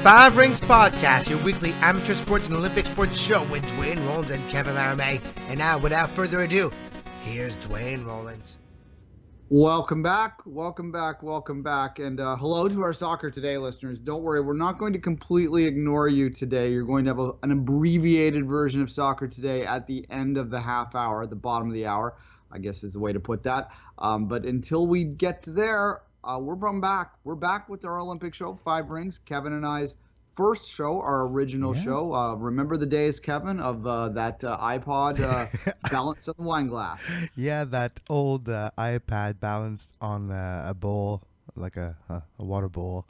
Five Rings Podcast, your weekly amateur sports and Olympic sports show with Duane, Rollins, and Kevin Laramee. And now, without further ado, here's Duane, Rollins. Welcome back. And hello to our Soccer Today listeners. Don't worry, we're not going to completely ignore you today. You're going to have an abbreviated version of Soccer Today at the end of the half hour, at the bottom of the hour, I guess is the way to put that. But until we get to there, we're back. We're back with our Olympic show, Five Rings. Kevin and I's first show, our original show. Remember the days, Kevin, of that iPod balanced on the wine glass? Yeah, that old iPad balanced on a bowl, like a water bowl.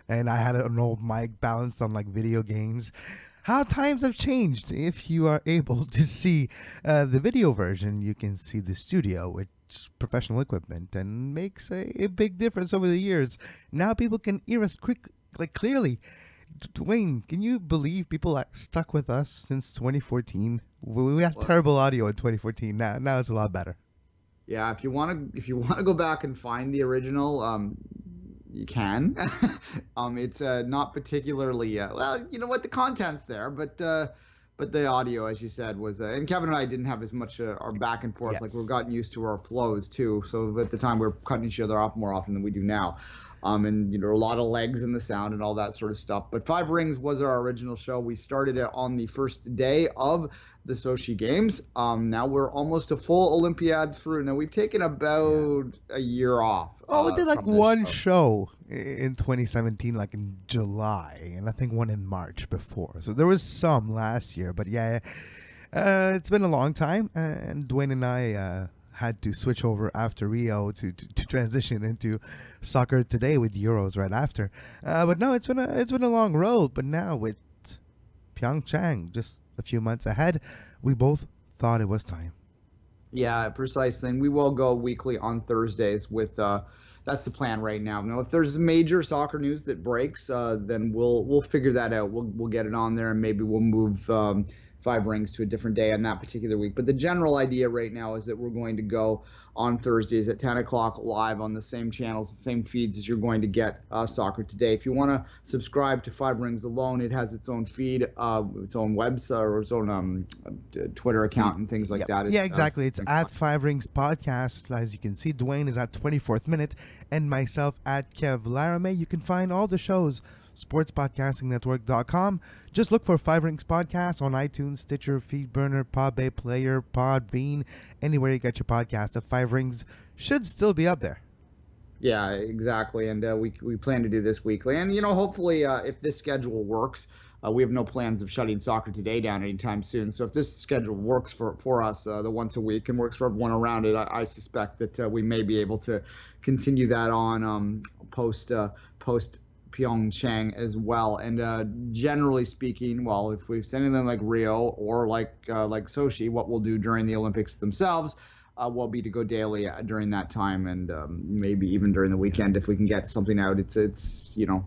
And I had an old mic balanced on like video games. How times have changed. If you are able to see the video version, you can see the studio with professional equipment, and makes a big difference over the years. Now people can hear us clearly. Duane, can you believe people are stuck with us since 2014? We had terrible audio in 2014. Now it's a lot better. Yeah, if you want to go back and find the original, you can. It's not particularly well. You know what, the content's there, but the audio, as you said, was and Kevin and I didn't have as much our back and forth. Yes. Like, we're gotten used to our flows too. So at the time, we were cutting each other off more often than we do now. And a lot of legs in the sound and all that sort of stuff. But Five Rings was our original show. We started it on the first day of the Sochi Games. Now we're almost a full Olympiad through. Now we've taken about a year off. We did like one show in 2017, like in July, and I think one in March before. So there was some last year, but it's been a long time. And Duane and I had to switch over after Rio to transition into Soccer Today with Euros right after. But no, it's been a long road. But now with PyeongChang just a few months ahead, we both thought it was time. Yeah, precisely. And we will go weekly on Thursdays with that's the plan right now. Now, if there's major soccer news that breaks, then we'll figure that out. We'll get it on there, and maybe we'll move Five Rings to a different day on that particular week. But the general idea right now is that we're going to go on Thursdays at 10 o'clock live on the same channels, the same feeds as you're going to get Soccer Today. If you want to subscribe to Five Rings alone, it has its own feed, its own website, or its own Twitter account and things like that. Yeah, exactly. It's at Five Rings Podcast. As you can see, Duane is at 24th Minute, and myself at Kev Laramee. You can find all the shows sportspodcastingnetwork.com. Just look for Five Rings Podcast on iTunes, Stitcher, Feedburner, Podbay Player, Podbean, anywhere you get your podcast. The Five Rings should still be up there. Yeah, exactly. And we plan to do this weekly. And, hopefully if this schedule works, we have no plans of shutting Soccer Today down anytime soon. So if this schedule works for us, the once a week, and works for everyone around it, I suspect that we may be able to continue that on post PyeongChang as well. And generally speaking, well, if we've seen anything like Rio or like Sochi, what we'll do during the Olympics themselves will be to go daily during that time, and maybe even during the weekend if we can get something out. It's a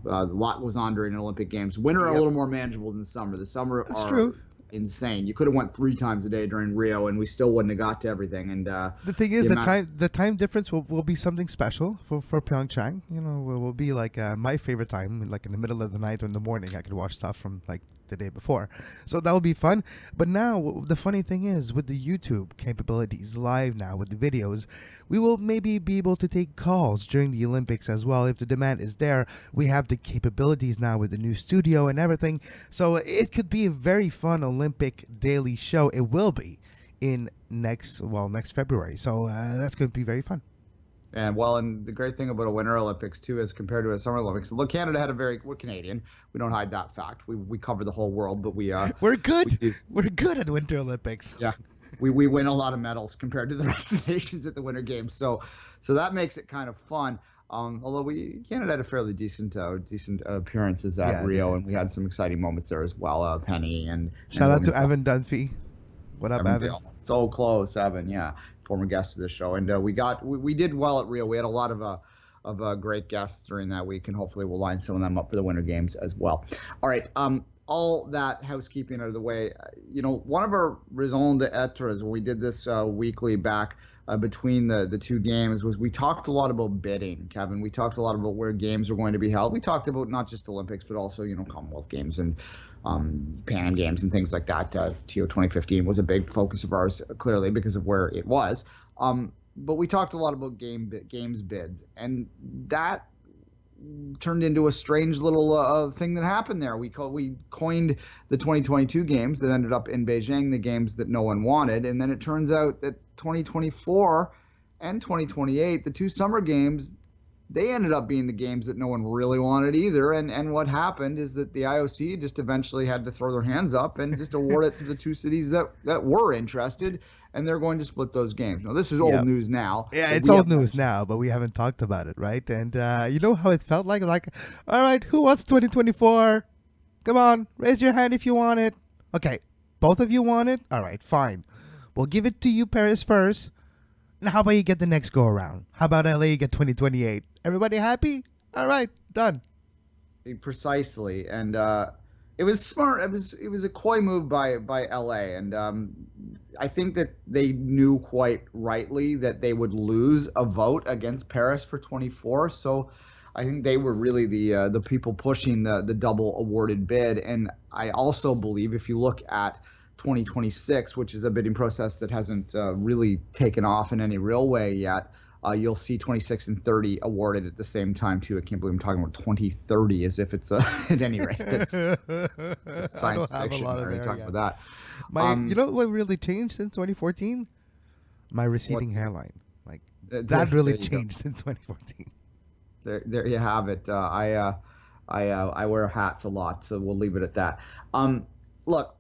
lot goes on during the Olympic Games. Winter are a little more manageable than the summer. The summer That's are true. Insane. You could have went 3 times a day during Rio, and we still wouldn't have got to everything. And the thing is, the time difference will be something special for PyeongChang. Will be like my favorite time, like in the middle of the night or in the morning. I could watch stuff from like the day before, so that will be fun. But now the funny thing is, with the YouTube capabilities live now with the videos, we will maybe be able to take calls during the Olympics as well if the demand is there. We have the capabilities now with the new studio and everything, so it could be a very fun Olympic daily show. It will be in next February, so that's going to be very fun. And the great thing about a Winter Olympics too, as compared to a Summer Olympics, look, Canada had we're Canadian. We don't hide that fact. We cover the whole world, but we're good. We're good at Winter Olympics. Yeah, we win a lot of medals compared to the rest of the nations at the Winter Games. So that makes it kind of fun. Although Canada had a fairly decent appearances at Rio, and we had some exciting moments there as well. Penny and shout out to Evan Dunphy. What up, Evan? So close, Evan. Yeah, former guest of the show, and we did well at Rio. We had a lot of great guests during that week, and hopefully we'll line some of them up for the Winter Games as well. All right, all that housekeeping out of the way, one of our raison d'etres when we did this weekly back between the two games was we talked a lot about bidding, Kevin. We talked a lot about where games are going to be held. We talked about not just Olympics, but also, Commonwealth Games and Pan Am Games and things like that. TO 2015 was a big focus of ours, clearly, because of where it was. But we talked a lot about games bids, and that turned into a strange little thing that happened there. We coined the 2022 games that ended up in Beijing the games that no one wanted, and then it turns out that 2024 and 2028, the two summer games, they ended up being the games that no one really wanted either. And what happened is that the IOC just eventually had to throw their hands up and just award it to the two cities that were interested, and they're going to split those games. Now, this is old news now. Yeah, it's old news now, but we haven't talked about it, right? And you know how it felt like, all right, who wants 2024? Come on, raise your hand if you want it. Okay, both of you want it? All right, fine. We'll give it to you, Paris, first. Now, how about you get the next go around? How about LA, you get 2028? Everybody happy? All right, done. Precisely, and it was smart. It was a coy move by LA, and I think that they knew quite rightly that they would lose a vote against Paris for 24. So I think they were really the people pushing the double awarded bid. And I also believe if you look at 2026, which is a bidding process that hasn't really taken off in any real way yet, you'll see 26 and 30 awarded at the same time too. I can't believe I'm talking about 2030 as if it's at any rate. That's science fiction. I already talked about that. You know what really changed since 2014? My receding hairline. Like that really changed since 2014. There you have it. I wear hats a lot, so we'll leave it at that. Look.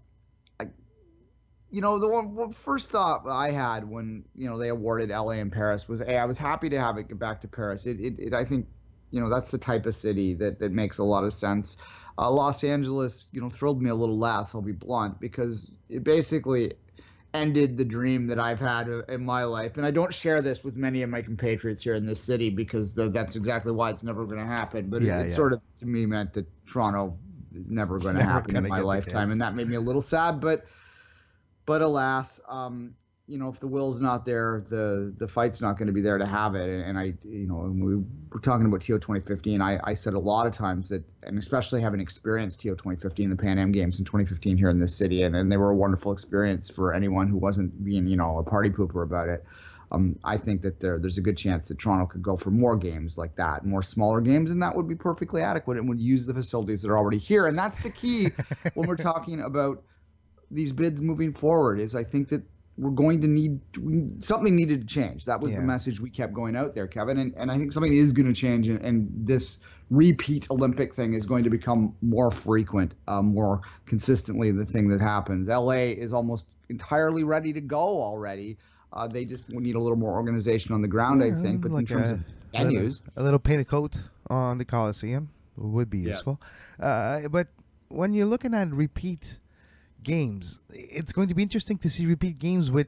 The first thought I had when, they awarded LA and Paris was, I was happy to have it get back to Paris. I think, that's the type of city that makes a lot of sense. Los Angeles, thrilled me a little less, I'll be blunt, because it basically ended the dream that I've had in my life. And I don't share this with many of my compatriots here in this city because that's exactly why it's never going to happen. But it sort of, to me, meant that Toronto is never going to happen in my lifetime. And that made me a little sad, But alas, if the will's not there, the fight's not going to be there to have it. And when we were talking about TO 2015, I said a lot of times that, and especially having experienced TO 2015, the Pan Am Games in 2015 here in this city, and they were a wonderful experience for anyone who wasn't being, a party pooper about it. I think that there's a good chance that Toronto could go for more games like that, more smaller games, and that would be perfectly adequate and would use the facilities that are already here. And that's the key when we're talking about these bids moving forward. Is I think that we're going to need something needed to change. That was the message we kept going out there, Kevin. And I think something is going to change, and this repeat Olympic thing is going to become more frequent, more consistently the thing that happens. LA is almost entirely ready to go already. They just need a little more organization on the ground, I think. But in terms of venues, a little painted coat on the Coliseum would be useful. But when you're looking at repeat games, it's going to be interesting to see repeat games with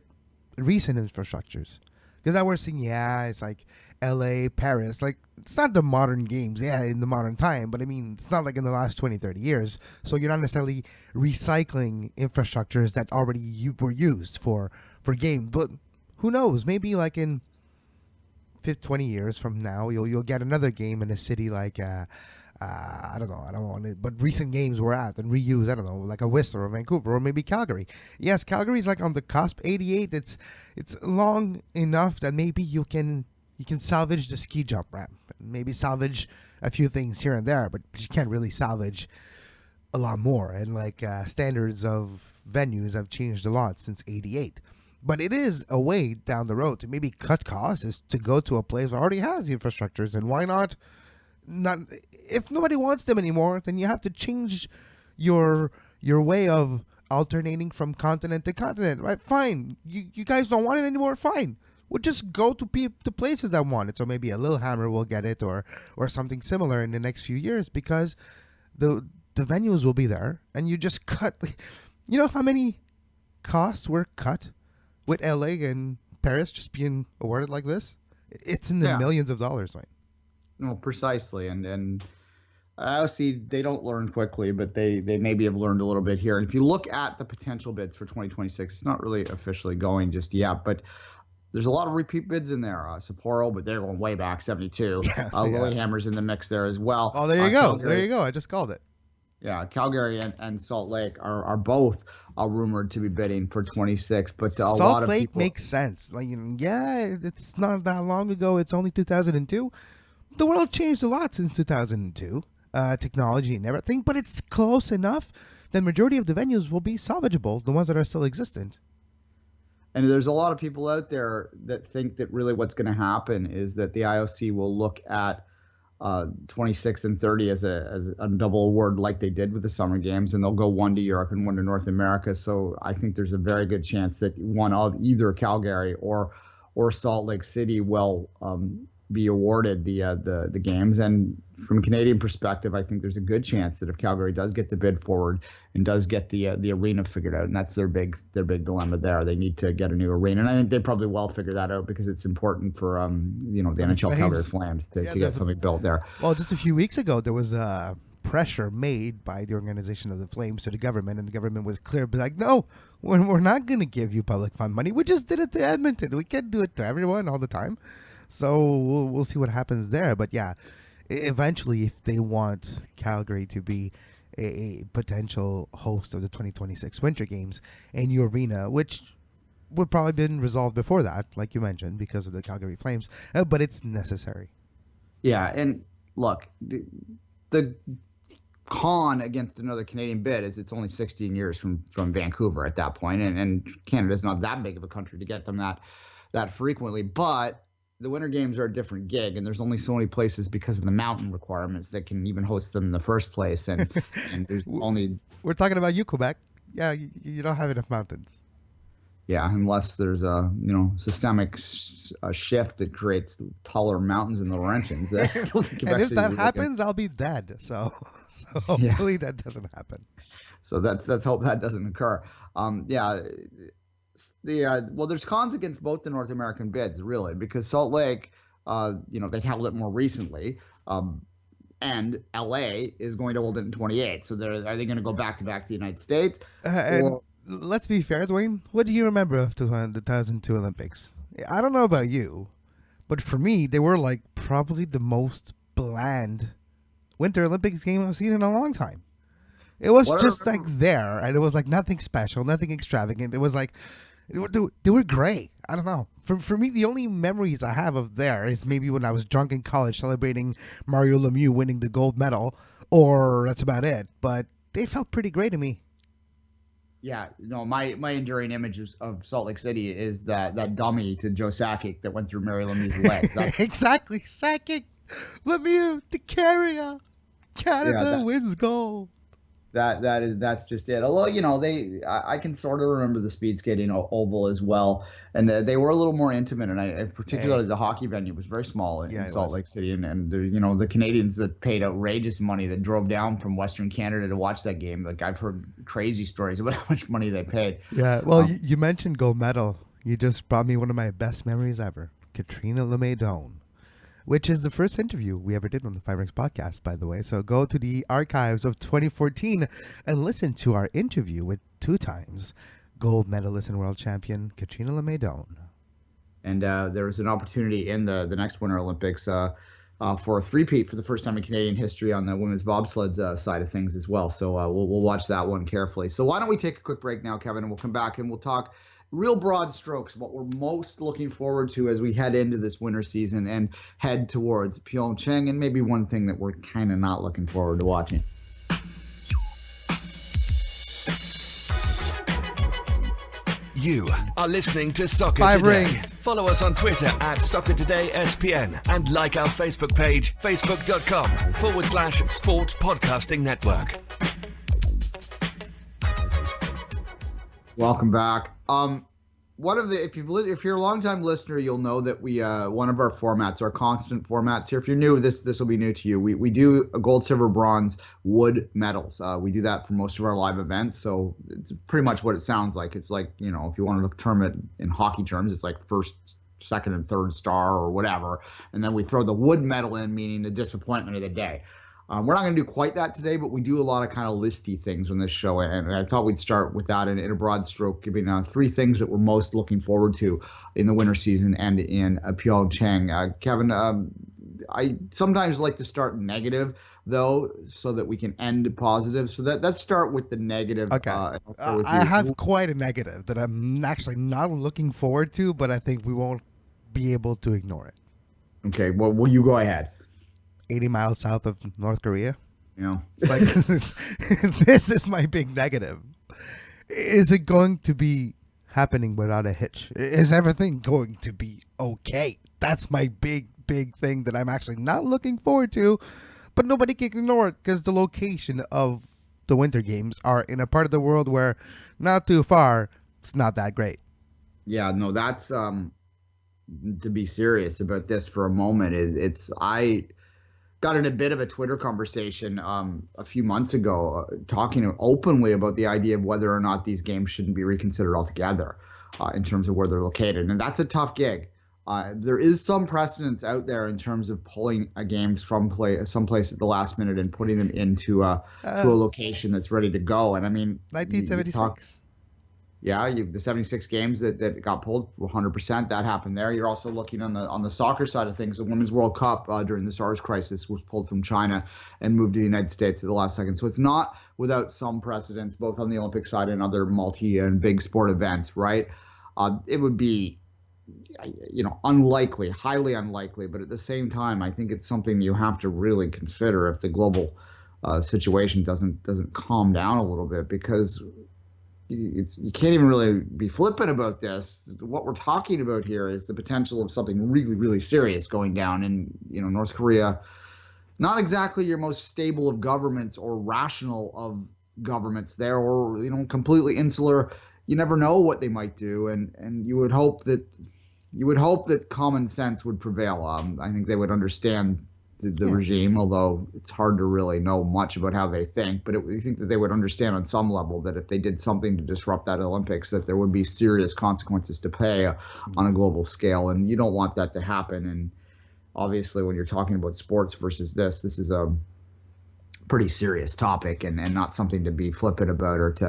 recent infrastructures, because that we're seeing it's like LA, Paris, like it's not the modern games in the modern time, but I mean it's not like in the last 20-30 years, so you're not necessarily recycling infrastructures that already were used for games. But who knows, maybe like in 20 years from now you'll get another game in a city like I don't know. I don't want it, but recent games were at and reused. I don't know, like a Whistler or Vancouver or maybe Calgary. Yes, Calgary is like on the cusp. 88. It's long enough that maybe you can salvage the ski jump ramp, maybe salvage a few things here and there, but you can't really salvage a lot more. And like standards of venues have changed a lot since 88. But it is a way down the road to maybe cut costs, is to go to a place that already has the infrastructures, and why not? Not if nobody wants them anymore, then you have to change your way of alternating from continent to continent, right? Fine, you guys don't want it anymore. Fine, we'll just go to places that want it. So maybe a Lillehammer will get it, or something similar in the next few years, because the venues will be there, and you just cut. You know how many costs were cut with LA and Paris just being awarded like this? It's in the millions of dollars, right? No, precisely, and IOC, they don't learn quickly, but they maybe have learned a little bit here. And if you look at the potential bids for 2026, it's not really officially going just yet, but there's a lot of repeat bids in there. Sapporo, but they're going way back, 72. Yeah. Lillehammer's in the mix there as well. Oh, there you go. Calgary, There you go. I just called it. Yeah, Calgary and Salt Lake are both rumored to be bidding for 26, but Salt lot of Lake people makes sense. Like, yeah, it's not that long ago. It's only 2002. The world changed a lot since 2002. Technology and everything, but it's close enough. The majority of the venues will be salvageable, the ones that are still existent. And there's a lot of people out there that think that really what's going to happen is that the IOC will look at 26 and 30 as a double award like they did with the Summer Games, and they'll go one to Europe and one to North America. So I think there's a very good chance that one of either Calgary or Salt Lake City will be awarded the games. And from a Canadian perspective, I think there's a good chance that if Calgary does get the bid forward and does get the arena figured out, and that's their big dilemma there, they need to get a new arena, and I think they probably will figure that out because it's important for the NHL Calgary Flames to get something built there. Well, just a few weeks ago, there was pressure made by the organization of the Flames to the government, and the government was clear, but like, no, we're not going to give you public fund money. We just did it to Edmonton. We can't do it to everyone all the time. So we'll see what happens there. But yeah, eventually, if they want Calgary to be a potential host of the 2026 Winter Games and your arena, which would probably been resolved before that, like you mentioned, because of the Calgary Flames, but it's necessary. Yeah, and look, the con against another Canadian bid is it's only 16 years from Vancouver at that point, and Canada's not that big of a country to get them that frequently, but the Winter Games are a different gig, and there's only so many places because of the mountain requirements that can even host them in the first place. And there's only... We're talking about you, Quebec. Yeah, you don't have enough mountains. Yeah, unless there's a systemic shift that creates taller mountains in the Laurentians. And if that happens, I'll be dead. So hopefully that doesn't happen. So let's hope that doesn't occur. There's cons against both the North American bids, really, because Salt Lake, they held it more recently, and LA is going to hold it in 28. So are they going to go back to the United States? Let's be fair, Duane. What do you remember of the 2002 Olympics? I don't know about you, but for me, they were like probably the most bland Winter Olympics game I've seen in a long time. It was just like there, and it was like nothing special, nothing extravagant. It was like they were great. I don't know. For me, the only memories I have of there is maybe when I was drunk in college celebrating Mario Lemieux winning the gold medal, or that's about it. But they felt pretty great to me. Yeah, my enduring image of Salt Lake City is that dummy to Joe Sakic that went through Mario Lemieux's legs. Exactly, Sakic, Lemieux, the carrier, Canada wins gold. That's just it. Although I can sort of remember the speed skating oval as well, and they were a little more intimate. And particularly the hockey venue was very small in Salt Lake City, and the Canadians that paid outrageous money that drove down from Western Canada to watch that game. Like, I've heard crazy stories about how much money they paid. Yeah, well, you mentioned gold medal. You just brought me one of my best memories ever. Katrina Lemaidon, which is the first interview we ever did on the Five Rings podcast, by the way. So go to the archives of 2014 and listen to our interview with 2 times gold medalist and world champion Katrina Lemaidon. And there was an opportunity in the next Winter Olympics for a three-peat for the first time in Canadian history on the women's bobsled side of things as well. So we'll watch that one carefully. So why don't we take a quick break now, Kevin, and we'll come back and we'll talk real broad strokes, what we're most looking forward to as we head into this winter season and head towards PyeongChang, and maybe one thing that we're kind of not looking forward to watching. You are listening to Soccer Five Today. Rings. Follow us on Twitter at SoccerTodaySPN and like our Facebook page, facebook.com/Sports Podcasting Network. Welcome back. If you're a longtime listener, you'll know that we one of our formats, our constant formats here. If you're new, this will be new to you. We do a gold, silver, bronze, wood medals. We do that for most of our live events. So it's pretty much what it sounds like. It's like, if you want to term it in hockey terms, it's like first, second, and third star or whatever. And then we throw the wood medal in, meaning the disappointment of the day. We're not going to do quite that today, but we do a lot of kind of listy things on this show, and I thought we'd start with that in a broad stroke, giving 3 things that we're most looking forward to in the winter season and in Pyeongchang. Kevin, I sometimes like to start negative, though, so that we can end positive. So let's start with the negative. Okay. I have quite a negative that I'm actually not looking forward to, but I think we won't be able to ignore it. Okay, well, will you go ahead? 80 miles south of North Korea. Yeah. Like, this is my big negative. Is it going to be happening without a hitch? Is everything going to be okay? That's my big thing that I'm actually not looking forward to, but nobody can ignore it because the location of the Winter Games are in a part of the world where not too far, it's not that great. Yeah, no, that's to be serious about this for a moment. I got in a bit of a Twitter conversation a few months ago talking openly about the idea of whether or not these games shouldn't be reconsidered altogether in terms of where they're located. And that's a tough gig. There is some precedence out there in terms of pulling games from someplace at the last minute and putting them into to a location that's ready to go. And I mean, 1976. The 76 games that got pulled, 100%, that happened there. You're also looking on the soccer side of things. The Women's World Cup during the SARS crisis was pulled from China and moved to the United States at the last second. So it's not without some precedence, both on the Olympic side and other multi and big sport events, right? It would be, unlikely, highly unlikely, but at the same time, I think it's something you have to really consider if the global situation doesn't calm down a little bit, because you can't even really be flippant about this. What we're talking about here is the potential of something really, really serious going down in, North Korea. Not exactly your most stable of governments or rational of governments there, or, completely insular. You never know what they might do, and you would hope that common sense would prevail. I think they would understand the regime, although it's hard to really know much about how they think. But I think that they would understand on some level that if they did something to disrupt that Olympics, that there would be serious consequences to pay on a global scale. And you don't want that to happen. And obviously, when you're talking about sports versus this is a pretty serious topic and not something to be flippant about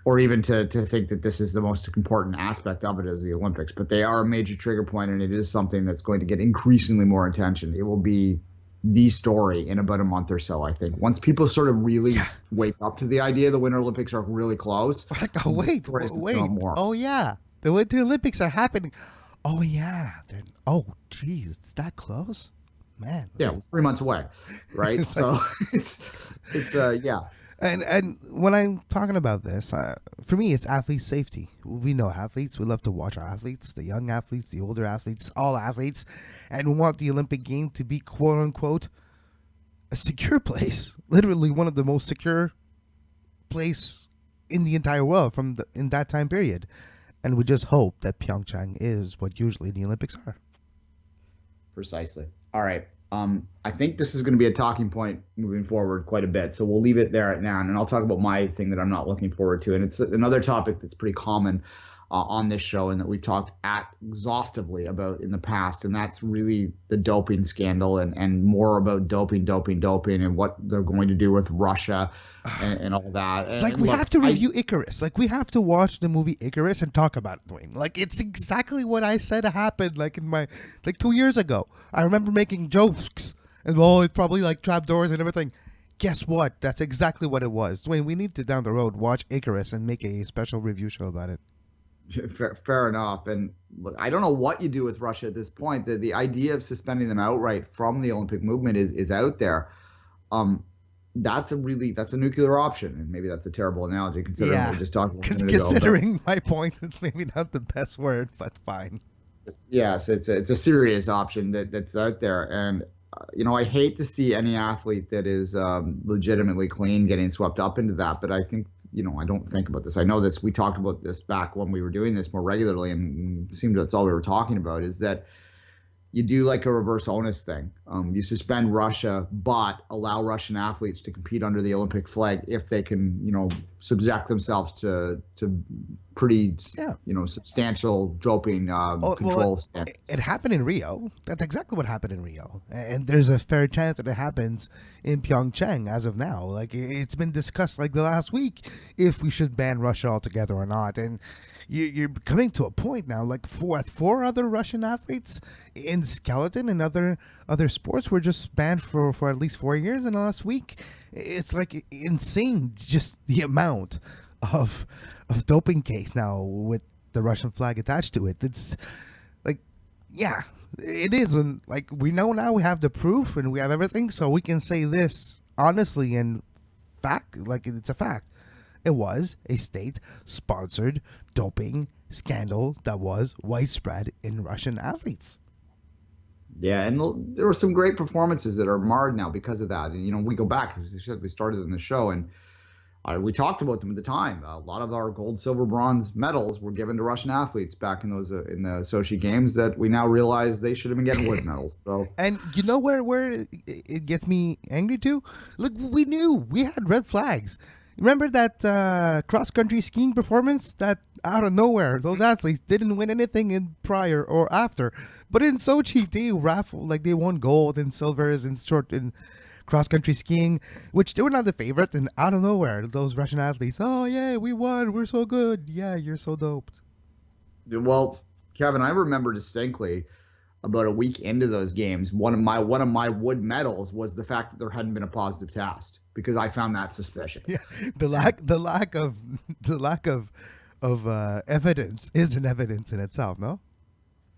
or even to think that this is the most important aspect of it as the Olympics. But they are a major trigger point, and it is something that's going to get increasingly more attention. It will be the story in about a month or so, I think. Once people sort of really wake up to the idea the Winter Olympics are really close. Like, wait. Oh, yeah. The Winter Olympics are happening. Oh, yeah. Geez, it's that close? Man. Yeah, 3 months away, right? So it's yeah. And when I'm talking about this, for me, it's athlete safety. We know athletes. We love to watch our athletes, the young athletes, the older athletes, all athletes. And we want the Olympic game to be, quote unquote, a secure place. Literally one of the most secure place in the entire world in that time period. And we just hope that Pyeongchang is what usually the Olympics are. Precisely. All right. I think this is going to be a talking point moving forward quite a bit, so we'll leave it there right now, and I'll talk about my thing that I'm not looking forward to, and it's another topic that's pretty common on this show and that we've talked exhaustively about in the past, and that's really the doping scandal and more about doping and what they're going to do with Russia and all that. And we have to review Icarus. Like, we have to watch the movie Icarus and talk about it, Duane. Like, it's exactly what I said happened, in 2 years ago. I remember making jokes and, it's probably like trapdoors and everything. Guess what? That's exactly what it was. Duane, we need to, down the road, watch Icarus and make a special review show about it. Fair enough. And look, I don't know what you do with Russia at this point. The idea of suspending them outright from the Olympic movement is out there. That's a nuclear option, and maybe that's a terrible analogy considering we're just talking. Considering my point, it's maybe not the best word, but fine. Yes, it's a serious option that's out there, and I hate to see any athlete that is legitimately clean getting swept up into that, but I think. I don't think about this. I know this. We talked about this back when we were doing this more regularly, and it seemed that's all we were talking about is that you do like a reverse onus thing. You suspend Russia, but allow Russian athletes to compete under the Olympic flag if they can, subject themselves to pretty, substantial doping control standards. It happened in Rio. That's exactly what happened in Rio. And there's a fair chance that it happens in PyeongChang as of now. Like, it's been discussed like the last week if we should ban Russia altogether or not. And you're coming to a point now, like four other Russian athletes in skeleton and other sports were just banned for at least 4 years in the last week. It's like insane, just the amount of doping case now with the Russian flag attached to it. It's like, yeah, it is. And like, we know now, we have the proof and we have everything, so we can say this honestly and fact, like it's a fact. It was a state-sponsored doping scandal that was widespread in Russian athletes. Yeah, and there were some great performances that are marred now because of that. And, we go back, as you said, we started in the show, and we talked about them at the time. A lot of our gold, silver, bronze medals were given to Russian athletes back in those in the Sochi games that we now realize they should have been getting wood medals. So, and you know where it gets me angry too? Look, we knew we had red flags. Remember that cross-country skiing performance that out of nowhere, those athletes didn't win anything in prior or after. But in Sochi, they won gold and silvers in cross-country skiing, which they were not the favorite. And out of nowhere, those Russian athletes, oh, yeah, we won. We're so good. Yeah, you're so doped. Well, Kevin, I remember distinctly about a week into those games, one of my wood medals was the fact that there hadn't been a positive test, because I found that suspicious. Yeah, the lack of evidence is an evidence in itself, no?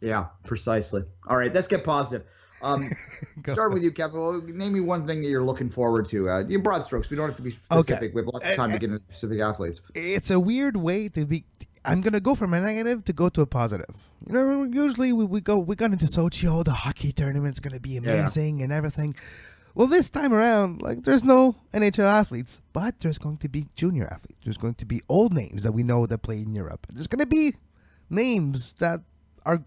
Yeah, precisely. All right, let's get positive. Start with you, Kevin. Well, name me one thing that you're looking forward to. Your broad strokes. We don't have to be specific. Okay. We have lots of time to get into specific athletes. It's a weird way to be. I'm gonna go from a negative to go to a positive. Usually we got into Sochi. Oh, the hockey tournament's gonna be amazing and everything. Well, this time around, like, there's no NHL athletes, but there's going to be junior athletes. There's going to be old names that we know that play in Europe. There's going to be names that are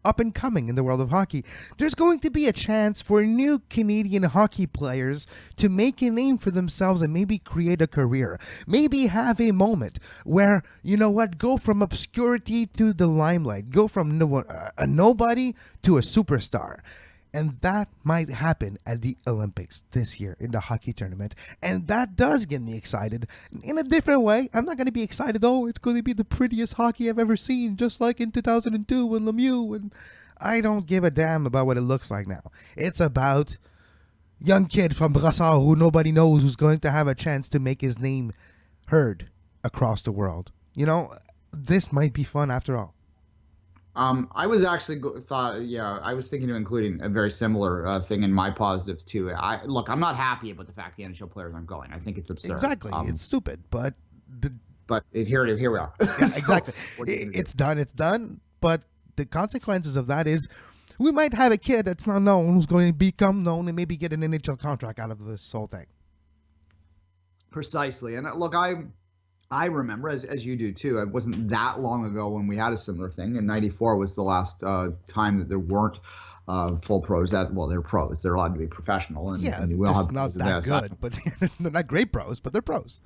up and coming in the world of hockey. There's going to be a chance for new Canadian hockey players to make a name for themselves and maybe create a career. Maybe have a moment where, go from obscurity to the limelight. Go from a nobody to a superstar. And that might happen at the Olympics this year in the hockey tournament. And that does get me excited in a different way. I'm not going to be excited, oh, it's going to be the prettiest hockey I've ever seen, just like in 2002 when Lemieux. And I don't give a damn about what it looks like now. It's about young kid from Brassard who nobody knows, who's going to have a chance to make his name heard across the world. This might be fun after all. I was actually I was thinking of including a very similar thing in my positives too. I'm not happy about the fact the NHL players aren't going. I think it's absurd. Exactly, it's stupid, but here we are. Yeah, exactly. It's done. But the consequences of that is we might have a kid that's not known who's going to become known and maybe get an NHL contract out of this whole thing. Precisely, and look, I remember, as you do too, it wasn't that long ago when we had a similar thing. And '94 was the last time that there weren't full pros. They're pros. They're allowed to be professional. And we all have not that good, but they're not great pros, but they're pros.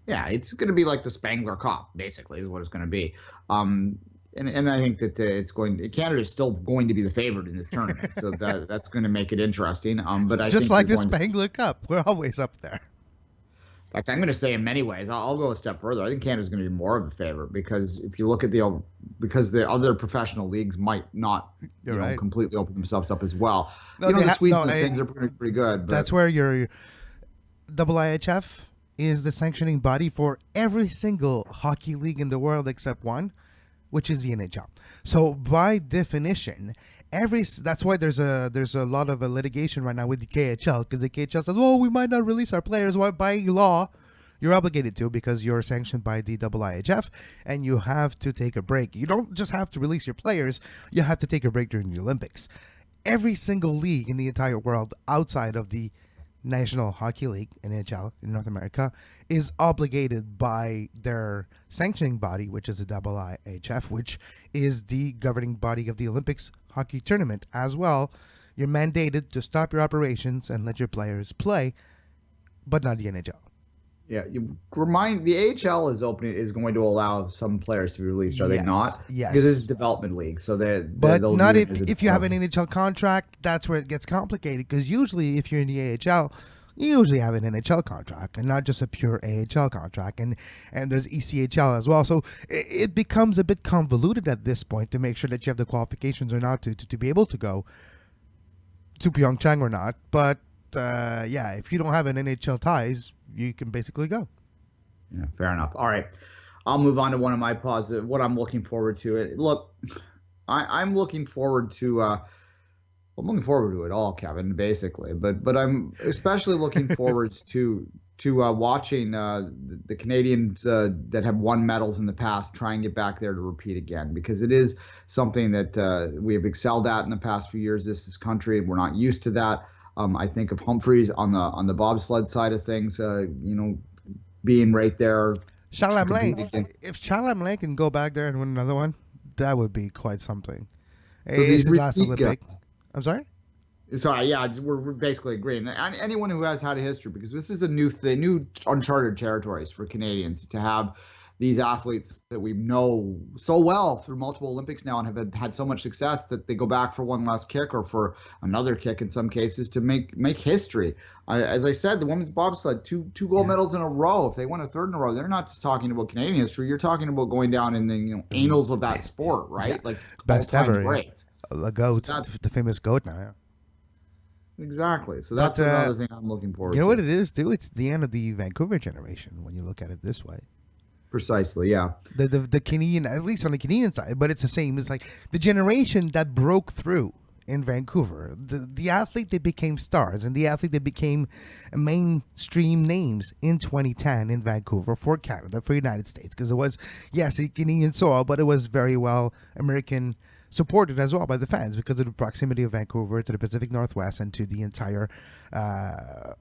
Yeah, it's going to be like the Spangler Cup, basically, is what it's going to be. And I think that Canada is still going to be the favorite in this tournament, so that's going to make it interesting. But I just think like the Spangler Cup, we're always up there. In fact, I'm going to say in many ways, I'll go a step further. I think Canada's going to be more of a favorite, because if you look at because the other professional leagues might not completely open themselves up as well. No, the Swedes and things are pretty good. But that's where your IIHF is the sanctioning body for every single hockey league in the world except one, which is the NHL. So by definition, that's why there's a lot of litigation right now with the KHL, because the KHL says, oh, we might not release our players. Well, by law, you're obligated to, because you're sanctioned by the IIHF, and you have to take a break. You don't just have to release your players, you have to take a break during the Olympics. Every single league in the entire world outside of the National Hockey League, NHL, in North America, is obligated by their sanctioning body, which is the IIHF, which is the governing body of the Olympics hockey tournament as well. You're mandated to stop your operations and let your players play, but not the NHL. Yeah, you remind the AHL is going to allow some players to be released, are they not? Yes. Because it's a development league, so but not if you have an NHL contract. That's where it gets complicated. Because usually, if you're in the AHL, you usually have an NHL contract and not just a pure AHL contract. And there's ECHL as well. So it becomes a bit convoluted at this point to make sure that you have the qualifications or not to be able to go to PyeongChang or not. But if you don't have an NHL ties, you can basically go. Yeah, fair enough. All right. I'll move on to one of my positive, what I'm looking forward to. Look, I'm looking forward to I'm looking forward to it all, Kevin, basically. But I'm especially looking forward to watching the Canadians that have won medals in the past try and get back there to repeat again, because it is something that we have excelled at in the past few years. This country, we're not used to that. I think of Humphreys on the bobsled side of things, being right there. If Chalamley can go back there and win another one, that would be quite something. So It's his last Olympic. I'm sorry? Sorry, yeah, we're basically agreeing. Anyone who has had a history, because this is a new thing, new uncharted territories for Canadians to have these athletes that we know so well through multiple Olympics now and have had so much success that they go back for one last kick or for another kick in some cases to make history. As I said, the women's bobsled, two gold medals in a row. If they won a third in a row, they're not just talking about Canadian history. You're talking about going down in the annals of that sport, right? Yeah. Like best ever. Great. The goat, the famous goat now. Yeah. Exactly. So that's another thing I'm looking forward to. You know what it is, too? It's the end of the Vancouver generation when you look at it this way. Precisely, yeah. The Canadian, at least on the Canadian side, but it's the same. It's like the generation that broke through in Vancouver, the athlete that became stars and the athlete that became mainstream names in 2010 in Vancouver for Canada, for the United States, because it was, yes, a Canadian soil, but it was very well American supported as well by the fans because of the proximity of Vancouver to the Pacific Northwest and to the entire a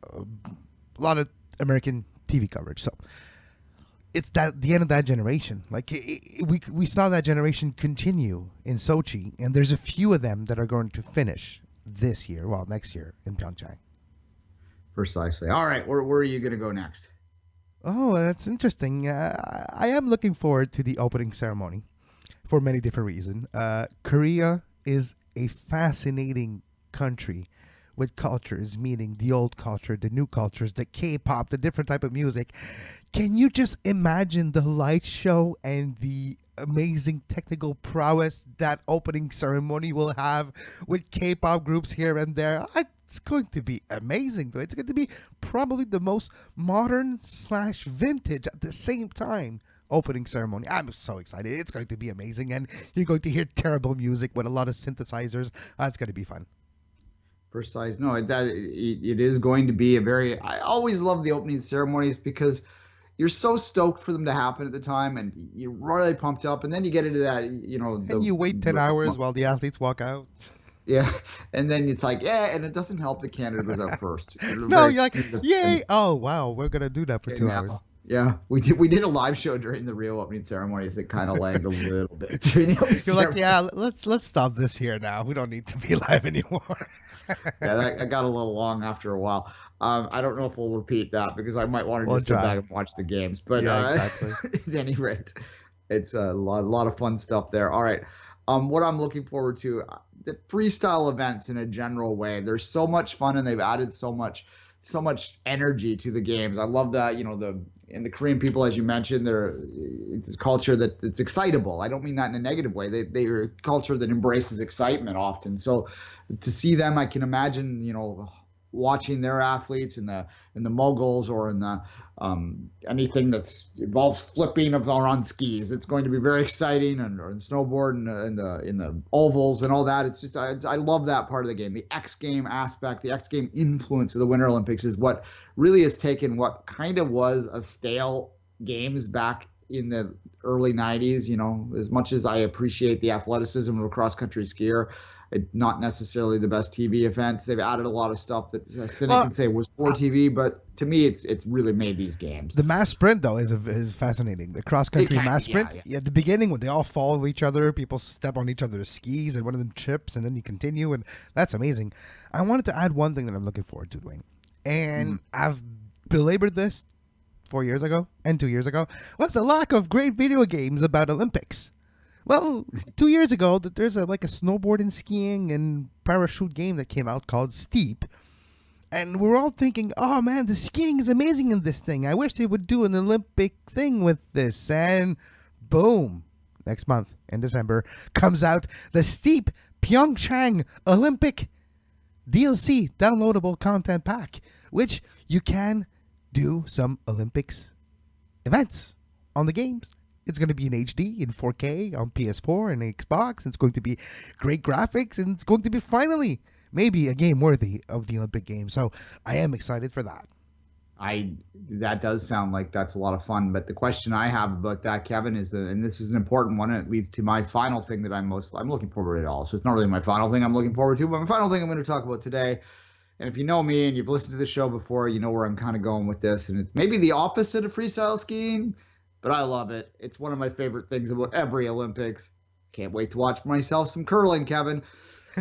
lot of American TV coverage. So it's the end of that generation. Like we saw that generation continue in Sochi, and there's a few of them that are going to finish this year, next year in PyeongChang. Precisely. All right, where are you going to go next? Oh, that's interesting. I am looking forward to the opening ceremony for many different reasons. Korea is a fascinating country with cultures, meaning the old culture, the new cultures, the K-pop, the different type of music. Can you just imagine the light show and the amazing technical prowess that opening ceremony will have with K-pop groups here and there? It's going to be amazing, though. It's going to be probably the most modern / vintage at the same time opening ceremony. I'm so excited. It's going to be amazing, and you're going to hear terrible music with a lot of synthesizers. It's going to be fun. Precise. No, it is going to be I always love the opening ceremonies because you're so stoked for them to happen at the time, and you're really pumped up, and then you get into that, and you wait 10 hours while the athletes walk out. Yeah, and then it's like, and it doesn't help the Canada goes out first. No, you're like, yay! Oh wow, we're gonna do that for 2 hours. Yeah, we did a live show during the Rio opening ceremonies. It kind of lagged a little bit during the opening You're like, yeah, let's stop this here now. We don't need to be live anymore. Yeah, that got a little long after a while. I don't know if we'll repeat that because I might want to just sit back and watch the games. But exactly. At any rate, it's a lot of fun stuff there. All right. What I'm looking forward to, the freestyle events in a general way. They're so much fun, and they've added so much energy to the games. I love that, the Korean people, as you mentioned, it's a culture it's excitable. I don't mean that in a negative way. They're a culture that embraces excitement often. So to see them, I can imagine, watching their athletes in the moguls or in the anything that's involves flipping or on skis. It's going to be very exciting, or in snowboard and in the ovals and all that. It's just I love that part of the game. The X game aspect, the X game influence of the Winter Olympics is what really has taken what kind of was a stale games back in the early 90s. As much as I appreciate the athleticism of a cross-country skier, not necessarily the best TV events. They've added a lot of stuff that cynic can say was for TV, but to me, it's really made these games. The mass sprint, though, is fascinating. The cross-country mass sprint. Yeah. At the beginning, when they all follow each other, people step on each other's skis, and one of them trips, and then you continue, and that's amazing. I wanted to add one thing that I'm looking forward to, Duane. And I've belabored this 4 years ago and 2 years ago. Was the lack of great video games about Olympics. Well, 2 years ago, there's a snowboard and skiing and parachute game that came out called Steep. And we're all thinking, oh man, the skiing is amazing in this thing. I wish they would do an Olympic thing with this. And boom, next month in December comes out the Steep PyeongChang Olympic DLC downloadable content pack, which you can do some Olympics events on the games. It's going to be in HD, in 4K, on PS4 and Xbox. It's going to be great graphics, and it's going to be finally maybe a game worthy of the Olympic Games. So I am excited for that. That does sound like that's a lot of fun. But the question I have about that, Kevin, is and this is an important one, and it leads to my final thing that I'm looking forward to it all. So it's not really my final thing I'm looking forward to, but my final thing I'm going to talk about today. And if you know me and you've listened to the show before, you know where I'm kind of going with this. And it's maybe the opposite of freestyle skiing, but I love it. It's one of my favorite things about every Olympics. Can't wait to watch myself some curling, Kevin.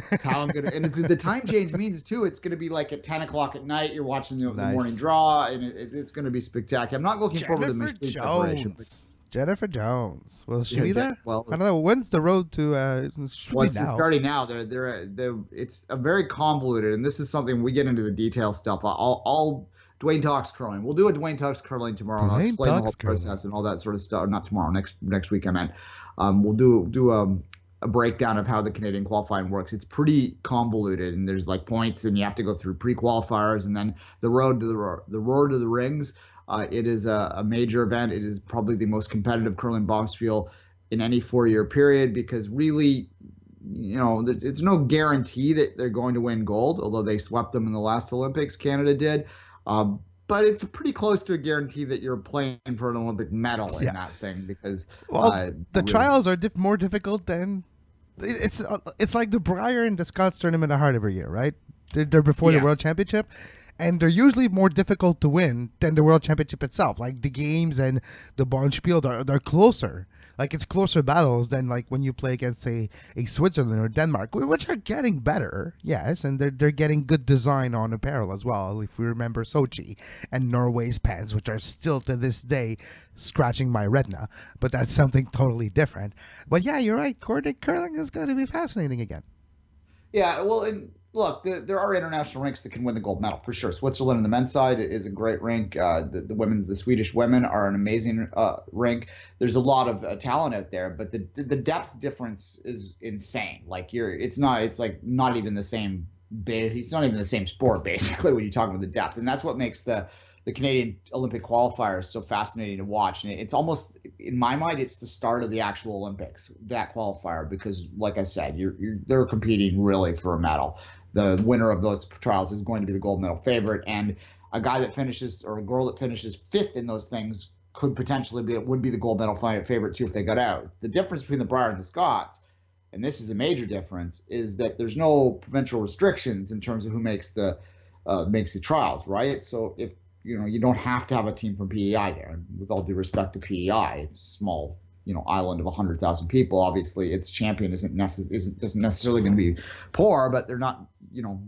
That's how I'm gonna. And the time change means too. It's gonna be like at 10 o'clock at night. You're watching the morning draw, and it's gonna be spectacular. I'm not looking forward to my sleep preparation. Jennifer Jones. Will she be there? Well, I don't know. When's the road to? It's starting now. It's a very convoluted, and this is something we get into the detail stuff. I'll Duane Talks Curling. We'll do a Duane Talks Curling tomorrow, and I'll explain the whole process and all that sort of stuff. Not tomorrow, next week I meant. We'll do a breakdown of how the Canadian qualifying works. It's pretty convoluted, and there's like points, and you have to go through pre-qualifiers, and then the road to the rings. It is a major event. It is probably the most competitive curling bombspiel in any 4-year period, because really, it's no guarantee that they're going to win gold, although they swept them in the last Olympics. Canada did. But it's pretty close to a guarantee that you're playing for an Olympic medal in that thing, because the trials are more difficult than it's like the Briar and the Scots tournament are hard every year, right? They're before the World Championship, and they're usually more difficult to win than the World Championship itself. Like the games and the Bonspiel, they're closer. Like it's closer battles than like when you play against a Switzerland or Denmark, which are getting better, yes, and they're getting good design on apparel as well. If we remember Sochi and Norway's pants, which are still to this day scratching my retina, but that's something totally different. But yeah, you're right. Curling is going to be fascinating again. Yeah, well, and look, there are international rinks that can win the gold medal for sure. Switzerland on the men's side is a great rink. The Swedish women are an amazing rink. There's a lot of talent out there, but the depth difference is insane. Like it's not even the same. It's not even the same sport basically when you talk about the depth, and that's what makes the Canadian Olympic qualifiers so fascinating to watch. And it's almost, in my mind, it's the start of the actual Olympics, that qualifier, because like I said, they're competing really for a medal. The winner of those trials is going to be the gold medal favorite, and a guy that finishes or a girl that finishes fifth in those things would be the gold medal favorite too if they got out. The difference between the Briar and the Scots, and this is a major difference, is that there's no provincial restrictions in terms of who makes the trials, right? So if you don't have to have a team from PEI there. And with all due respect to PEI, it's a small, island of 100,000 people. Obviously, its champion isn't necessarily going to be poor, but they're not,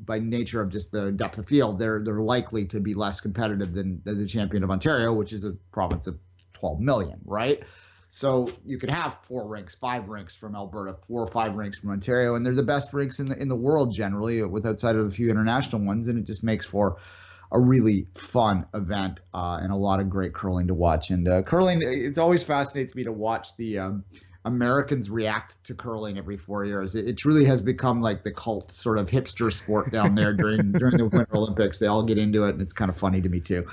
by nature of just the depth of field, they're likely to be less competitive than the champion of Ontario, which is a province of 12 million, right? So you could have 4 rinks, 5 rinks from Alberta, 4 or 5 rinks from Ontario, and they're the best rinks in the world generally, with outside of a few international ones, and it just makes for a really fun event and a lot of great curling to watch. And curling, it always fascinates me to watch the Americans react to curling every 4 years. It truly has become like the cult sort of hipster sport down there during the Winter Olympics. They all get into it, and it's kind of funny to me too.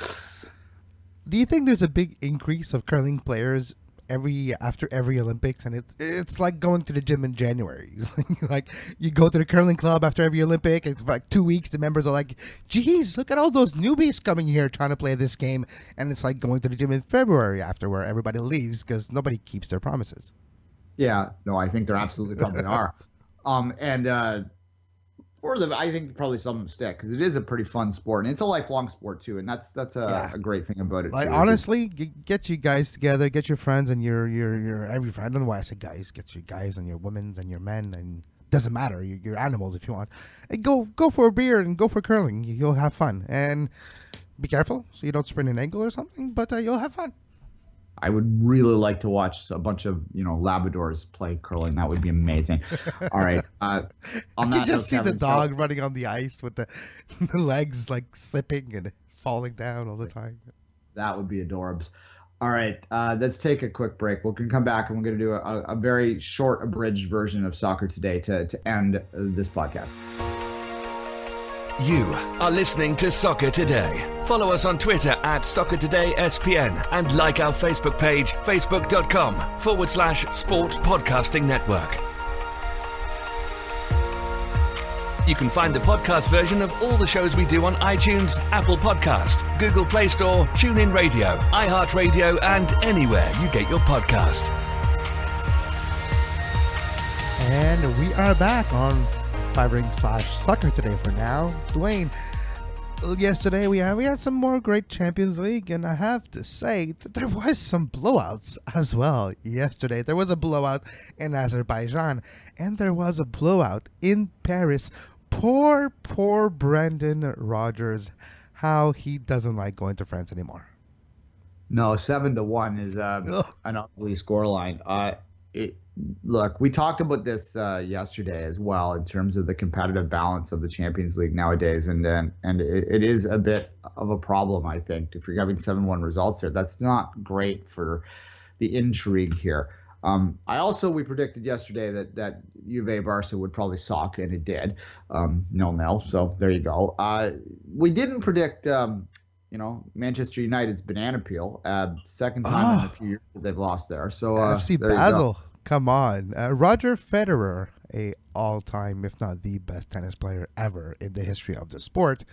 Do you think there's a big increase of curling players after every Olympics, and it's like going to the gym in January. Like you go to the curling club after every Olympic, and for like 2 weeks the members are like, "Geez, look at all those newbies coming here trying to play this game," and it's like going to the gym in February after, where everybody leaves because nobody keeps their promises. Yeah, no, I think there absolutely probably are. I think probably some of them stick because it is a pretty fun sport and it's a lifelong sport too, and that's a great thing about it. Like too, honestly, get you guys together, get your friends and your every friend. I don't know why I said guys. Get your guys and your women's and your men, and doesn't matter. Your animals if you want. And go for a beer and go for curling. You'll have fun, and be careful so you don't sprain an ankle or something. But you'll have fun. I would really like to watch a bunch of Labradors play curling. That would be amazing. All right. On You that just note, see the Kevin, dog running on the ice with the legs like slipping and falling down all the time. that would be adorbs. All right. Let's take a quick break. We can come back and we're going to do a very short abridged version of Soccer Today to end this podcast. You are listening to Soccer Today. Follow us on Twitter at SoccerTodaySPN and like our Facebook page, facebook.com/Sports Podcasting Network. You can find the podcast version of all the shows we do on iTunes, Apple Podcast, Google Play Store, TuneIn Radio, iHeartRadio, and anywhere you get your podcast. And we are back on 5ring/Soccer Today for now. Duane, yesterday we had some more great Champions League, and I have to say that there was some blowouts as well yesterday. There was a blowout in Azerbaijan, and there was a blowout in Paris. Poor Brendan Rodgers. How he doesn't like going to France anymore. No, 7-1 is an ugly scoreline. Look, we talked about this yesterday as well in terms of the competitive balance of the Champions League nowadays, and it is a bit of a problem, I think, if you're having 7-1 results there. That's not great for the intrigue here. We predicted yesterday that Juve Barca would probably suck, and it did. 0-0, so there you go. We didn't predict Manchester United's banana peel. Second time in a few years that they've lost there. So FC there you Basel. Come on. Roger Federer, a all-time, if not the best tennis player ever in the history of the sport,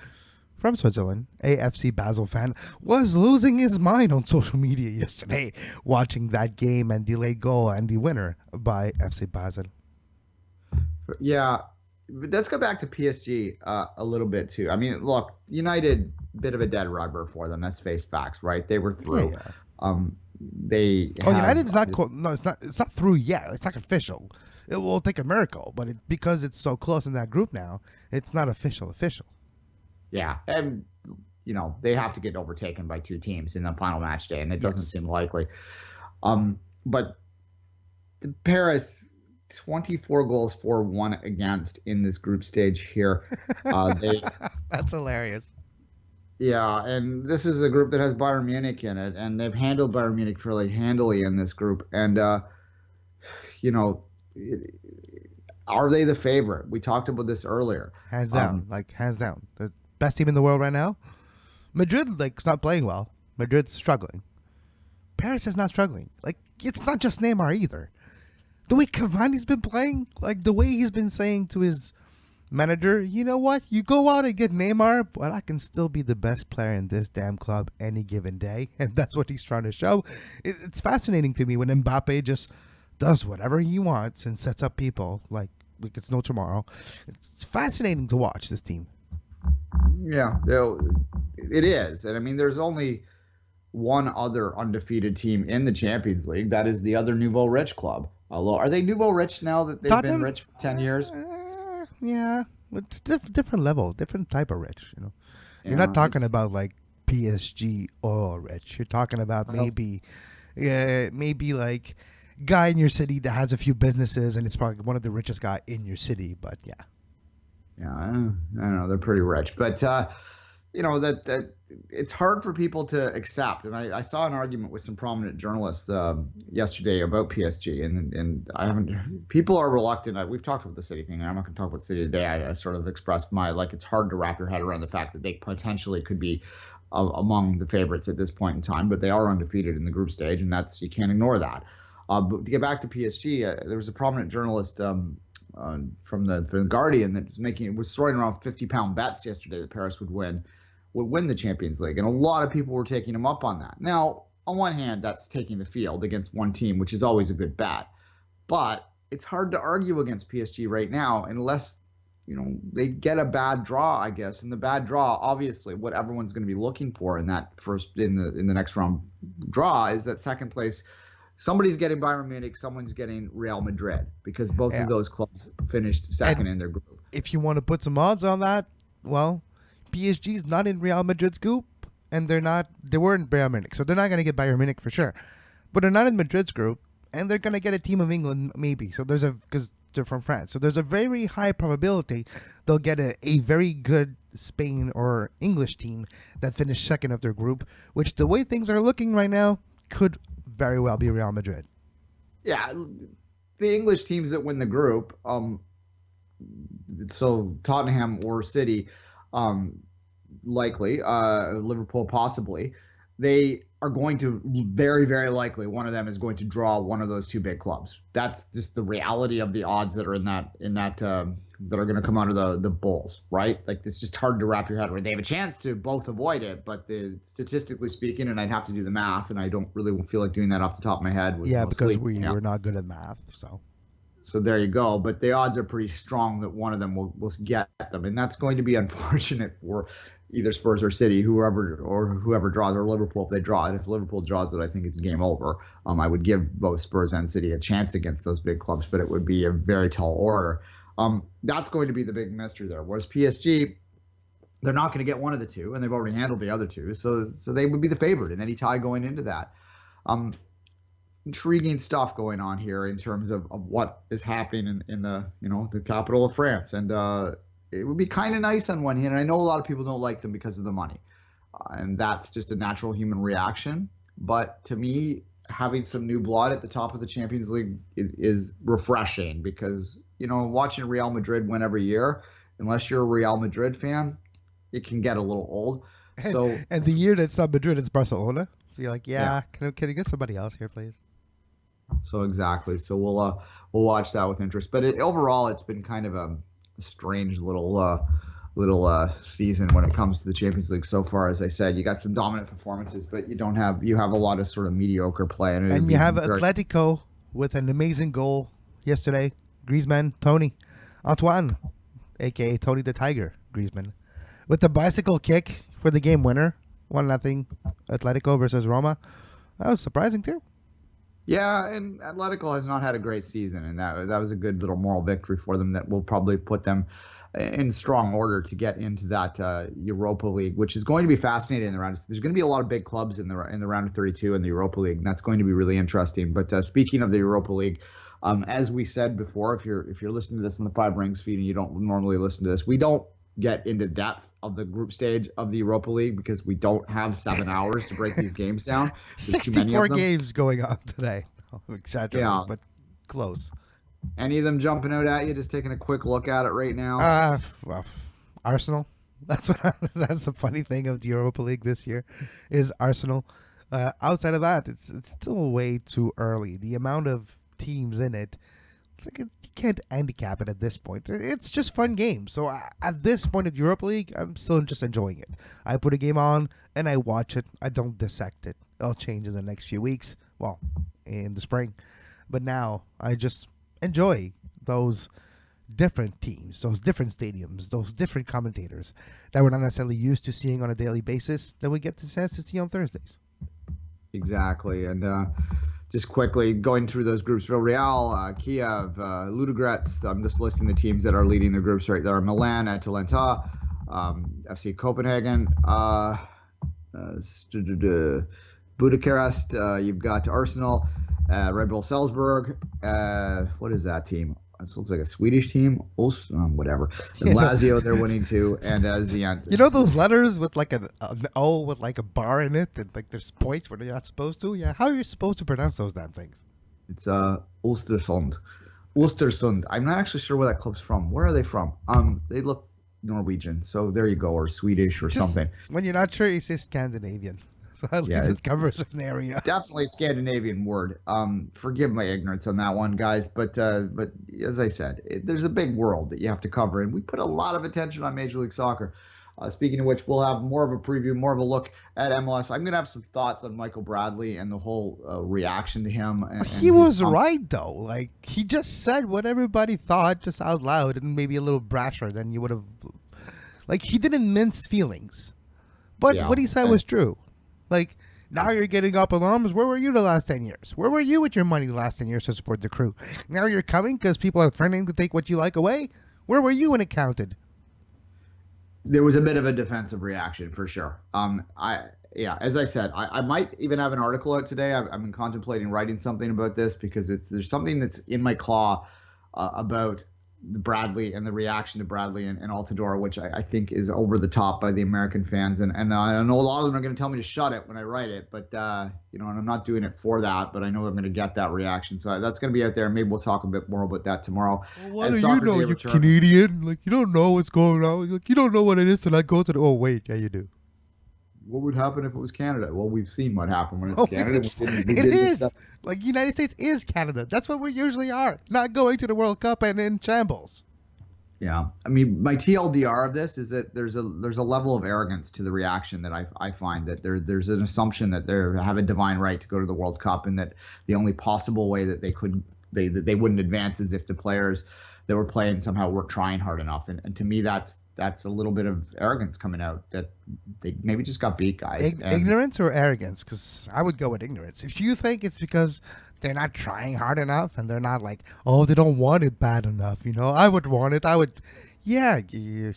from Switzerland, a FC Basel fan, was losing his mind on social media yesterday watching that game and delayed goal and the winner by FC Basel. Yeah, let's go back to PSG a little bit too. I mean, look, United, bit of a dead rubber for them. Let's face facts, right? They were through. Yeah. United's not it's not through yet. It's not official. It will take a miracle, but because it's so close in that group now, it's not official. Yeah, and they have to get overtaken by two teams in the final match day, and it doesn't seem likely. But Paris, 24 goals for, 1 against in this group stage here. That's hilarious. Yeah, and this is a group that has Bayern Munich in it, and they've handled Bayern Munich fairly handily in this group. And, are they the favorite? We talked about this earlier. Hands down. The best team in the world right now. Madrid, is not playing well. Madrid's struggling. Paris is not struggling. It's not just Neymar either. The way Cavani's been playing, the way he's been saying to his manager, you know what? You go out and get Neymar, but I can still be the best player in this damn club any given day. And that's what he's trying to show. It's fascinating to me when Mbappe just does whatever he wants and sets up people like it's no tomorrow. It's fascinating to watch this team. Yeah, it is. And I mean, there's only one other undefeated team in the Champions League. That is the other Nouveau Rich club. Although, are they Nouveau Rich now that they've been rich for 10 years? Yeah, it's different level, different type of rich. You're not talking about PSG oil rich. You're talking about maybe guy in your city that has a few businesses and it's probably one of the richest guy in your city. But yeah, I don't know. They're pretty rich, but that it's hard for people to accept. And I saw an argument with some prominent journalists yesterday about PSG, and I haven't. People are reluctant. We've talked about the city thing, and I'm not going to talk about city today. I sort of expressed my it's hard to wrap your head around the fact that they potentially could be among the favorites at this point in time, but they are undefeated in the group stage, and you can't ignore that. But to get back to PSG, there was a prominent journalist from the Guardian that was throwing around 50-pound bets yesterday that Paris would win the Champions League, and a lot of people were taking him up on that. Now, on one hand, that's taking the field against one team, which is always a good bet, but it's hard to argue against PSG right now unless they get a bad draw, I guess. And the bad draw, obviously, what everyone's going to be looking for in the next round draw is that second place. Somebody's getting Bayern Munich, someone's getting Real Madrid, because both of those clubs finished second in their group. If you want to put some odds on that, well, PSG's not in Real Madrid's group, and they were in Bayern Munich, so they're not going to get Bayern Munich for sure. But they're not in Madrid's group, and they're going to get a team of England maybe. So because they're from France, so there's a very high probability they'll get a very good Spain or English team that finished second of their group, which the way things are looking right now could very well be Real Madrid. Yeah, the English teams that win the group, so Tottenham or City, likely, Liverpool possibly, they are going to very, very likely, one of them is going to draw one of those two big clubs. That's just the reality of the odds that are that are going to come out of the bowls, right? Like, it's just hard to wrap your head around. They have a chance to both avoid it, but statistically speaking, and I'd have to do the math, and I don't really feel like doing that off the top of my head. Because we're not good at math, So there you go. But the odds are pretty strong that one of them will get them, and that's going to be unfortunate for either Spurs or City, whoever draws, or Liverpool if they draw it. If Liverpool draws it, I think it's game over. I would give both Spurs and City a chance against those big clubs, but it would be a very tall order. That's going to be the big mystery there. Whereas PSG, they're not going to get one of the two, and they've already handled the other two, so they would be the favorite in any tie going into that. Intriguing stuff going on here in terms of what is happening in the capital of France, and it would be kind of nice on one hand. And I know a lot of people don't like them because of the money, and that's just a natural human reaction. But to me, having some new blood at the top of the Champions League is refreshing, because watching Real Madrid win every year, unless you're a Real Madrid fan, it can get a little old. So and the year that's not Madrid, it's Barcelona. So you're like, can you get somebody else here, please? So exactly. So we'll watch that with interest. But overall, it's been kind of a strange little season when it comes to the Champions League so far. As I said, you got some dominant performances, but you have a lot of sort of mediocre play. And you have Atletico with an amazing goal yesterday. Griezmann, Antoine, a.k.a. Tony the Tiger, Griezmann, with the bicycle kick for the game winner, 1-0 Atletico versus Roma. That was surprising too. Yeah, and Atletico has not had a great season, and that was a good little moral victory for them that will probably put them in strong order to get into that Europa League, which is going to be fascinating in the round. There's going to be a lot of big clubs in the round of 32 in the Europa League, and that's going to be really interesting. But speaking of the Europa League, as we said before, if you're listening to this on the Five Rings feed and you don't normally listen to this, we don't get into depth of the group stage of the Europa League because we don't have 7 hours to break these games down. 64 games going on today. I'm exaggerating, but close. Any of them jumping out at you? Just taking a quick look at it right now. Well, Arsenal. That's the funny thing of the Europa League this year is Arsenal. Outside of that, it's still way too early. The amount of teams in it, it's like you can't handicap it at this point. It's just fun games. So at this point of Europa League, I'm still just enjoying it. I put a game on and I watch it. I don't dissect it. It'll change in the next few weeks. Well, in the spring. But now I just enjoy those different teams, those different stadiums, those different commentators that we're not necessarily used to seeing on a daily basis that we get the chance to see on Thursdays. Exactly. And just quickly going through those groups, Villarreal, Kiev, Ludogorets. I'm just listing the teams that are leading their groups right there. Milan, Atalanta, FC Copenhagen, Bucharest. You've got Arsenal, Red Bull Salzburg. What is that team? This looks like a Swedish team. Whatever. And Lazio, they're winning too. And Zenit. You know those letters with like an O with like a bar in it, and like there's points where you're not supposed to? Yeah. How are you supposed to pronounce those damn things? It's Östersund. I'm not actually sure where that club's from. Where are they from? They look Norwegian. So there you go, or Swedish or something. When you're not sure, you say Scandinavian. So at least it covers an area. Definitely a Scandinavian word. Forgive my ignorance on that one, guys. But as I said, there's a big world that you have to cover, and we put a lot of attention on Major League Soccer. Speaking of which, we'll have more of a preview, more of a look at MLS. I'm going to have some thoughts on Michael Bradley and the whole reaction to him. He was right, though. Like, he just said what everybody thought just out loud, and maybe a little brasher than you would have. Like, he didn't mince feelings. But what he said was true. Like, now you're getting up in arms. Where were you the last 10 years? Where were you with your money the last 10 years to support the crew? Now you're coming because people are threatening to take what you like away? Where were you when it counted? There was a bit of a defensive reaction for sure. As I said, I might even have an article out today. I'm contemplating writing something about this because there's something that's in my claw about the Bradley and the reaction to Bradley and Altidore, which I think is over the top by the American fans. And I know a lot of them are going to tell me to shut it when I write it, but and I'm not doing it for that, but I know I'm going to get that reaction. So that's going to be out there. Maybe we'll talk a bit more about that tomorrow. Well, what do you know, you Canadian? Like, you don't know what's going on. Like, you don't know what it is to not go to the... Oh, wait, yeah, you do. What would happen if it was Canada? Well, we've seen what happened when it's Canada. It is. Like, United States is Canada. That's what we usually are. Not going to the World Cup and in shambles. Yeah. I mean, my TLDR of this is that there's a level of arrogance to the reaction that I find that there's an assumption that they have a divine right to go to the World Cup and that the only possible way that they wouldn't advance is if the players that were playing somehow weren't trying hard enough. And to me, that's a little bit of arrogance coming out that they maybe just got beat, guys. Ignorance or arrogance? Because I would go with ignorance. If you think it's because they're not trying hard enough and they're not like, oh, they don't want it bad enough, I would want it. I would, there's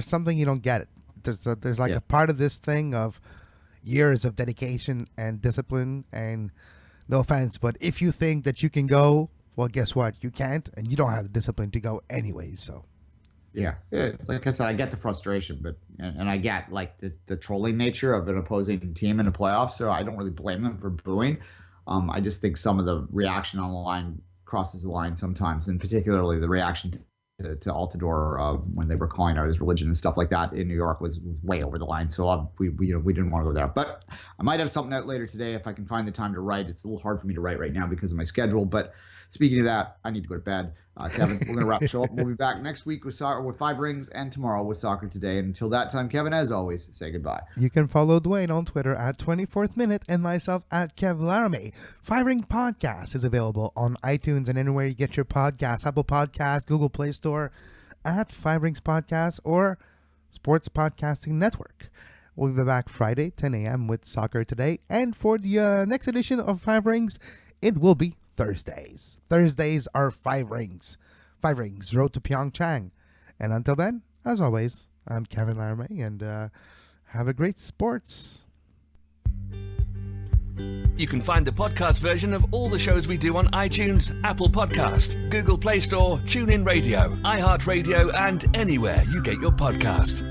something you don't get it. There's like a part of this thing of years of dedication and discipline, and no offense, but if you think that you can go, well, guess what? You can't, and you don't have the discipline to go anyways, so. Yeah, like I said, I get the frustration, but and I get like the trolling nature of an opposing team in the playoffs, so I don't really blame them for booing. I just think some of the reaction on the line crosses the line sometimes, and particularly the reaction to Altidore when they were calling out his religion and stuff like that in New York was way over the line. So we didn't want to go there. But I might have something out later today if I can find the time to write. It's a little hard for me to write right now because of my schedule. But speaking of that, I need to go to bed. Kevin, we're going to wrap the show up. We'll be back next week with Five Rings and tomorrow with Soccer Today. And until that time, Kevin, as always, say goodbye. You can follow Duane on Twitter at 24th Minute and myself at Kev Laramee. Five Ring Podcast is available on iTunes and anywhere you get your podcasts, Apple Podcasts, Google Play Store, at Five Rings Podcast or Sports Podcasting Network. We'll be back Friday, 10 a.m. with Soccer Today. And for the next edition of Five Rings, it will be Thursdays. Thursdays are Five Rings. Five Rings, Road to PyeongChang. And until then, as always, I'm Kevin Laramee, and have a great sports. You can find the podcast version of all the shows we do on iTunes, Apple Podcast, Google Play Store, TuneIn Radio, iHeartRadio, and anywhere you get your podcast.